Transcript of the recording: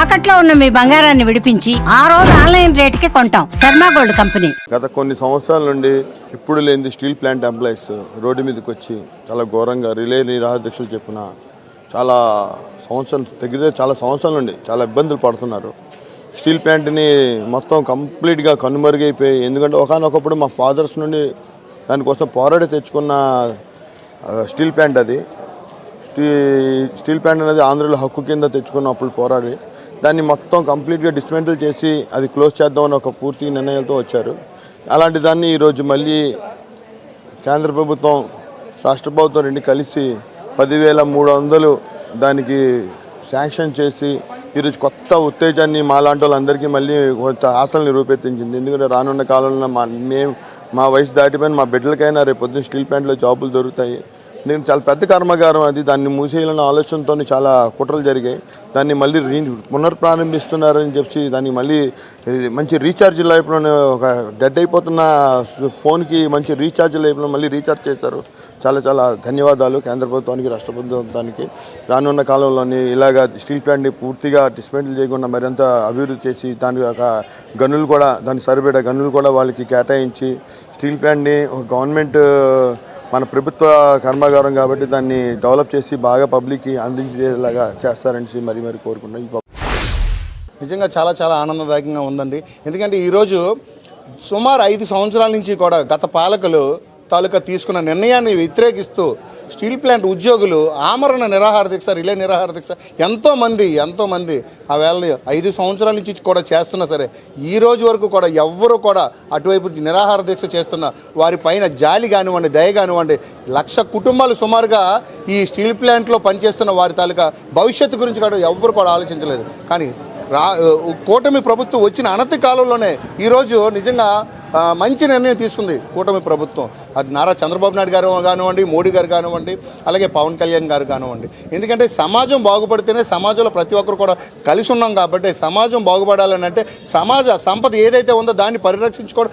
తాకట్లో ఉన్న మీ బంగారాన్ని విడిపించి ఆ రోజు ఆన్లైన్ రేటుకి కొంటాం. Sharma gold company. గత కొన్ని సంవత్సరాల నుండి ఇప్పుడు లేని స్టీల్ ప్లాంట్ ఎంప్లాయీస్ రోడ్డు మీదకి వచ్చి చాలా ఘోరంగా రిలే నిరాహారదీక్షలు చెప్పిన చాలా సంవత్సరాల నుండి చాలా ఇబ్బందులు పడుతున్నారు. స్టీల్ ప్లాంట్ని మొత్తం కంప్లీట్గా కనుమరుగైపోయి, ఎందుకంటే ఒకనొకప్పుడు మా ఫాదర్స్ నుండి దానికోసం పోరాడి తెచ్చుకున్న స్టీల్ ప్లాంట్ అది. స్టీల్ ప్లాంట్ అనేది ఆంధ్రలో హక్కు కింద తెచ్చుకున్నప్పుడు పోరాడి దాన్ని మొత్తం కంప్లీట్గా డిస్మెంటల్ చేసి అది క్లోజ్ చేద్దామని ఒక పూర్తి నిర్ణయాలతో వచ్చారు. అలాంటి దాన్ని ఈరోజు మళ్ళీ కేంద్ర ప్రభుత్వం రాష్ట్ర ప్రభుత్వం రెండు కలిసి 10,300 దానికి శాంక్షన్ చేసి ఈరోజు కొత్త ఉత్తేజాన్ని మాలాంటి వాళ్ళందరికీ మళ్ళీ కొంత ఆశల్ని రూపెత్తించింది. ఎందుకంటే రానున్న కాలంలో మా వయసు దాటిపోయిన మా బిడ్డలకైనా రేపు పొద్దున్న స్టీల్ ప్లాంట్లో జాబులు దొరుకుతాయి. నేను చాలా పెద్ద కర్మాగారం అది, దాన్ని మూసేయాలన్న ఆలోచనతో చాలా కుట్రలు జరిగాయి. దాన్ని మళ్ళీ పునర్ప్రారంభిస్తున్నారని చెప్పి దాన్ని మళ్ళీ మంచి రీఛార్జ్ లైఫ్లోనే ఒక డెడ్ అయిపోతున్న ఫోన్కి మంచి రీఛార్జ్ లైఫ్లో మళ్ళీ రీఛార్జ్ చేశారు. చాలా ధన్యవాదాలు కేంద్ర ప్రభుత్వానికి, రాష్ట్ర ప్రభుత్వానికి. రానున్న కాలంలోని ఇలాగా స్టీల్ ప్లాంట్ని పూర్తిగా డిస్మెంటల్ చేయకుండా మరింత అభివృద్ధి చేసి దాని యొక్క గనులు కూడా, దానికి సరిపడే గనులు కూడా వాళ్ళకి కేటాయించి స్టీల్ ప్లాంట్ని ఒక గవర్నమెంట్ మన ప్రభుత్వ కర్మాగారం కాబట్టి దాన్ని డెవలప్ చేసి బాగా పబ్లిక్కి అందించేలాగా చేస్తారని మరీ కోరుకుంటున్నాం. నిజంగా చాలా ఆనందదాయకంగా ఉందండి. ఎందుకంటే ఈరోజు సుమారు 5 సంవత్సరాల నుంచి కూడా గత పాలకులు తాలూకా తీసుకున్న నిర్ణయాన్ని వ్యతిరేకిస్తూ స్టీల్ ప్లాంట్ ఉద్యోగులు ఆమరణ నిరాహార దీక్ష, రిలే నిరాహార దీక్ష ఎంతోమంది ఆ వేళ 5 సంవత్సరాల నుంచి కూడా చేస్తున్నా సరే ఈ రోజు వరకు కూడా ఎవ్వరూ కూడా అటువైపు నిరాహార దీక్ష చేస్తున్న వారి పైన జాలి కానివ్వండి, దయ కానివ్వండి, 1,00,000 కుటుంబాలు సుమారుగా ఈ స్టీల్ ప్లాంట్లో పనిచేస్తున్న వారి తాలూకా భవిష్యత్తు గురించి కూడా ఎవ్వరు కూడా ఆలోచించలేదు. కానీ కూటమి ప్రభుత్వం వచ్చిన అనతి కాలంలోనే ఈరోజు నిజంగా మంచి నిర్ణయం తీసుకుంది కూటమి ప్రభుత్వం. అది నారా చంద్రబాబు నాయుడు గారు కానివ్వండి, మోడీ గారు కానివ్వండి, అలాగే పవన్ కళ్యాణ్ గారు కానివ్వండి. ఎందుకంటే సమాజం బాగుపడితేనే సమాజంలో ప్రతి ఒక్కరు కూడా కలిసి ఉన్నాం కాబట్టి సమాజం బాగుపడాలని అంటే సమాజ సంపద ఏదైతే ఉందో దాన్ని పరిరక్షించుకోవడం